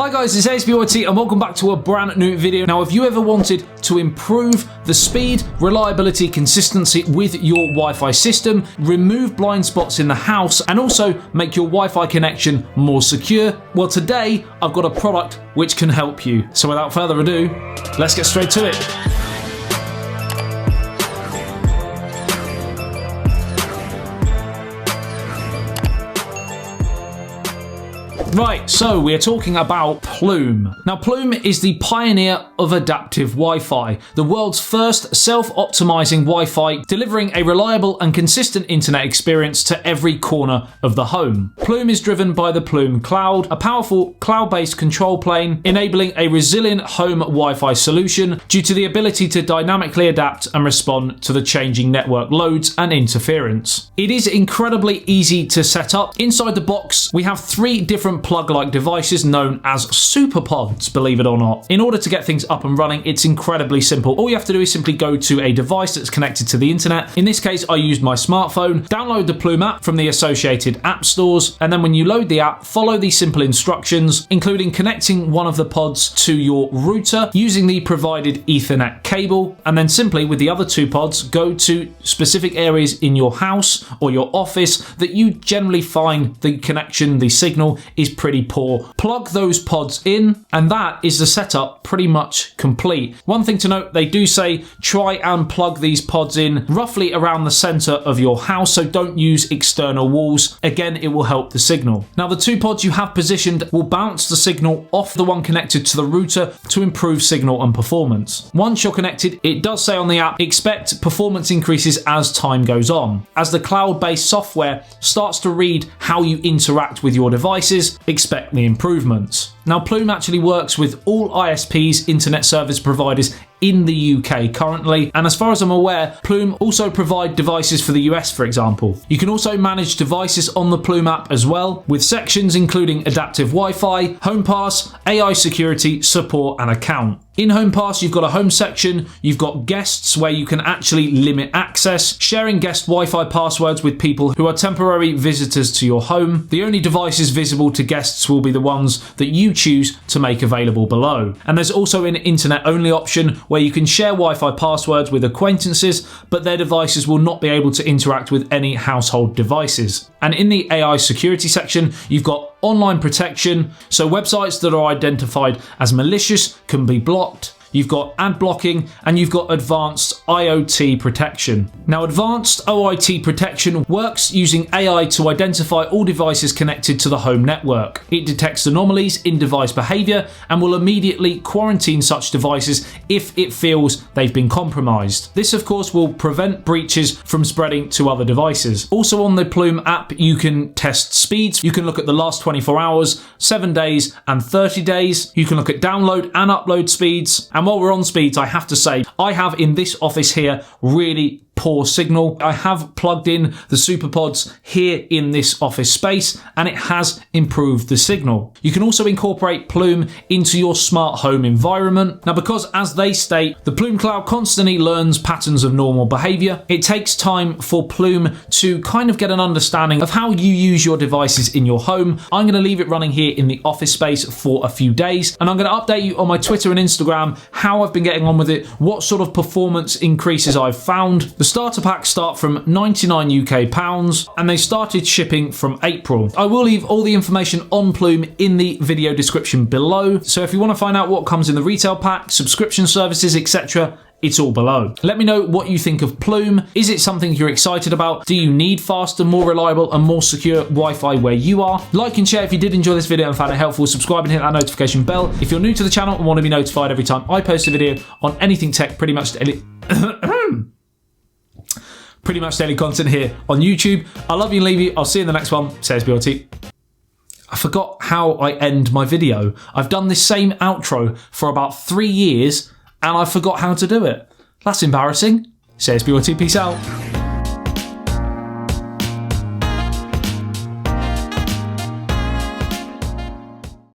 Hi guys, it's ASBYT and welcome back to a brand new video. Now, if you ever wanted to improve the speed, reliability, consistency with your Wi-Fi system, remove blind spots in the house, and also make your Wi-Fi connection more secure, well, today I've got a product which can help you. So without further ado, let's get straight to it. Right, so we are talking about Plume. Now, Plume is the pioneer of adaptive Wi-Fi, the world's first self-optimizing Wi-Fi, delivering a reliable and consistent internet experience to every corner of the home. Plume is driven by the Plume Cloud, a powerful cloud-based control plane, enabling a resilient home Wi-Fi solution due to the ability to dynamically adapt and respond to the changing network loads and interference. It is incredibly easy to set up. Inside the box, we have 3 different plug-like devices known as SuperPods, believe it or not. In order to get things up and running, it's incredibly simple. All you have to do is simply go to a device that's connected to the internet. In this case, I used my smartphone. Download the Plume app from the associated app stores, and then when you load the app, follow these simple instructions, including connecting one of the pods to your router using the provided Ethernet cable, and then simply with the other 2 pods, go to specific areas in your house or your office that you generally find the connection, the signal is pretty poor. Plug those pods in, and that is the setup pretty much complete. One thing to note, they do say try and plug these pods in roughly around the center of your house, so don't use external walls. Again, it will help the signal. Now, the 2 pods you have positioned will bounce the signal off the one connected to the router to improve signal and performance. Once you're connected, it does say on the app, expect performance increases as time goes on. As the cloud-based software starts to read how you interact with your devices, expect the improvements. Now, Plume actually works with all ISPs, internet service providers in the UK currently, and as far as I'm aware, Plume also provide devices for the US, for example. You can also manage devices on the Plume app as well, with sections including adaptive Wi-Fi, home pass, AI security, support, and account. In Home Pass, you've got a home section, you've got guests where you can actually limit access, sharing guest Wi-Fi passwords with people who are temporary visitors to your home. The only devices visible to guests will be the ones that you choose to make available below. And there's also an internet-only option where you can share Wi-Fi passwords with acquaintances, but their devices will not be able to interact with any household devices. And in the AI security section, you've got online protection, so websites that are identified as malicious can be blocked. You've got ad blocking, and you've got advanced IoT protection. Now, advanced OIT protection works using AI to identify all devices connected to the home network. It detects anomalies in device behavior and will immediately quarantine such devices if it feels they've been compromised. This, of course, will prevent breaches from spreading to other devices. Also on the Plume app, you can test speeds. You can look at the last 24 hours, 7 days, and 30 days. You can look at download and upload speeds. And while we're on speeds, I have to say, I have in this office here really poor signal. I have plugged in the SuperPods here in this office space, and it has improved the signal. You can also incorporate Plume into your smart home environment. Now, because as they state, the Plume Cloud constantly learns patterns of normal behavior, it takes time for Plume to kind of get an understanding of how you use your devices in your home. I'm going to leave it running here in the office space for a few days, and I'm going to update you on my Twitter and Instagram how I've been getting on with it, what sort of performance increases I've found. The starter packs start from 99 UK pounds, and they started shipping from April. I will leave all the information on Plume in the video description below, so if you want to find out what comes in the retail pack, subscription services, etc., it's all below. Let me know what you think of Plume. Is it something you're excited about? Do you need faster, more reliable, and more secure Wi-Fi where you are? Like and share if you did enjoy this video and found it helpful. Subscribe and hit that notification bell if you're new to the channel and want to be notified every time I post a video on anything tech, pretty much daily content here on YouTube. I love you and leave you. I'll see you in the next one. Says BLT. I forgot how I end my video. I've done this same outro for about 3 years, and I forgot how to do it. That's embarrassing. Says BLT. Peace out.